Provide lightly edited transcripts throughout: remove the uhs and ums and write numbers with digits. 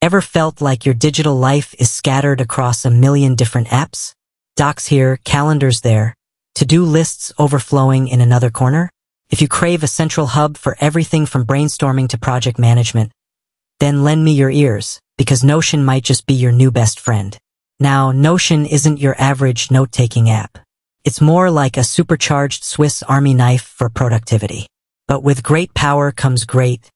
Ever felt like your digital life is scattered across a million different apps? Docs here, calendars there, to-do lists overflowing in another corner? If you crave a central hub for everything from brainstorming to project management, then lend me your ears, because Notion might just be your new best friend. Now, Notion isn't your average note-taking app. It's more like a supercharged Swiss Army knife for productivity. But with great power comes great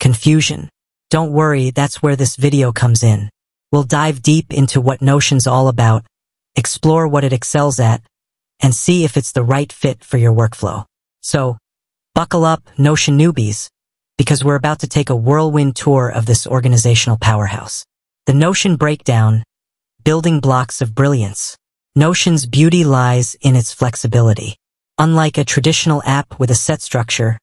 confusion. Don't worry, that's where this video comes in. We'll dive deep into what Notion's all about, explore what it excels at, and see if it's the right fit for your workflow. So, buckle up, Notion newbies, because we're about to take a whirlwind tour of this organizational powerhouse. The Notion breakdown, building blocks of brilliance. Notion's beauty lies in its flexibility. Unlike a traditional app with a set structure,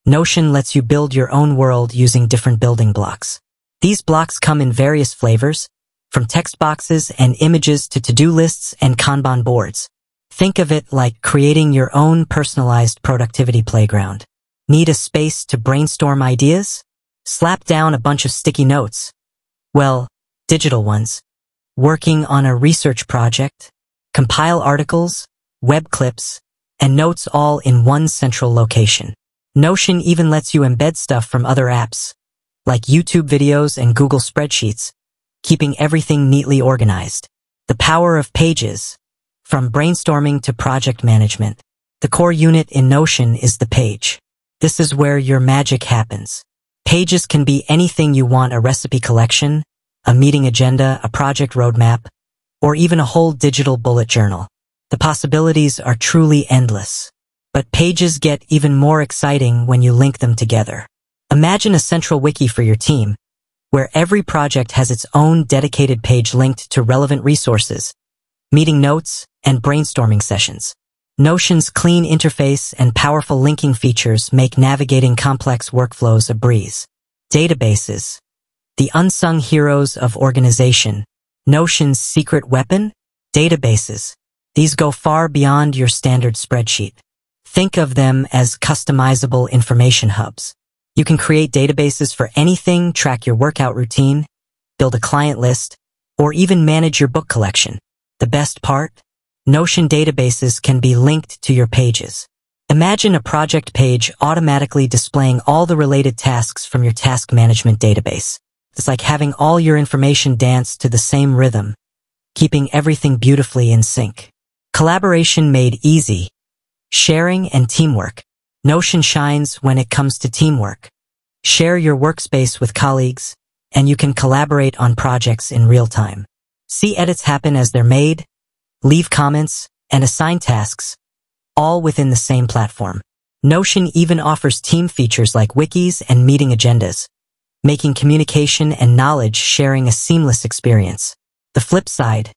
Notion lets you build your own world using different building blocks. These blocks come in various flavors, from text boxes and images to to-do lists and Kanban boards. Think of it like creating your own personalized productivity playground. Need a space to brainstorm ideas? Slap down a bunch of sticky notes. Well, digital ones. Working on a research project? Compile articles, web clips, and notes all in one central location. Notion even lets you embed stuff from other apps, like YouTube videos and Google Spreadsheets, keeping everything neatly organized. The power of pages. From brainstorming to project management, the core unit in Notion is the page. This is where your magic happens. Pages can be anything you want: a recipe collection, a meeting agenda, a project roadmap, or even a whole digital bullet journal. The possibilities are truly endless. But pages get even more exciting when you link them together. Imagine a central wiki for your team, where every project has its own dedicated page linked to relevant resources, meeting notes, and brainstorming sessions. Notion's clean interface and powerful linking features make navigating complex workflows a breeze. Databases, the unsung heroes of organization. Notion's secret weapon? Databases. These go far beyond your standard spreadsheet. Think of them as customizable information hubs. You can create databases for anything, track your workout routine, build a client list, or even manage your book collection. The best part? Notion databases can be linked to your pages. Imagine a project page automatically displaying all the related tasks from your task management database. It's like having all your information dance to the same rhythm, keeping everything beautifully in sync. Collaboration made easy. Sharing and teamwork. Notion shines when it comes to teamwork. Share your workspace with colleagues, and you can collaborate on projects in real time. See edits happen as they're made, leave comments, and assign tasks, all within the same platform. Notion even offers team features like wikis and meeting agendas, making communication and knowledge sharing a seamless experience. The flip side,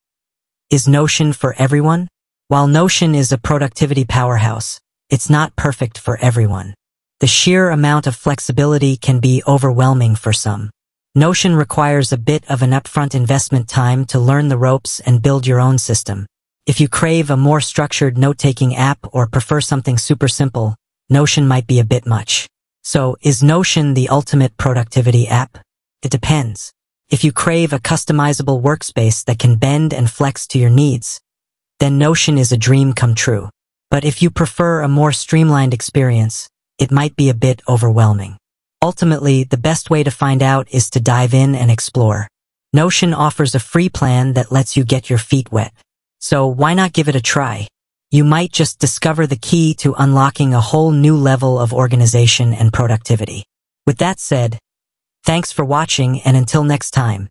is Notion for everyone? While Notion is a productivity powerhouse, it's not perfect for everyone. The sheer amount of flexibility can be overwhelming for some. Notion requires a bit of an upfront investment time to learn the ropes and build your own system. If you crave a more structured note-taking app or prefer something super simple, Notion might be a bit much. So, is Notion the ultimate productivity app? It depends. If you crave a customizable workspace that can bend and flex to your needs, then Notion is a dream come true. But if you prefer a more streamlined experience, it might be a bit overwhelming. Ultimately, the best way to find out is to dive in and explore. Notion offers a free plan that lets you get your feet wet. So why not give it a try? You might just discover the key to unlocking a whole new level of organization and productivity. With that said, thanks for watching, and until next time.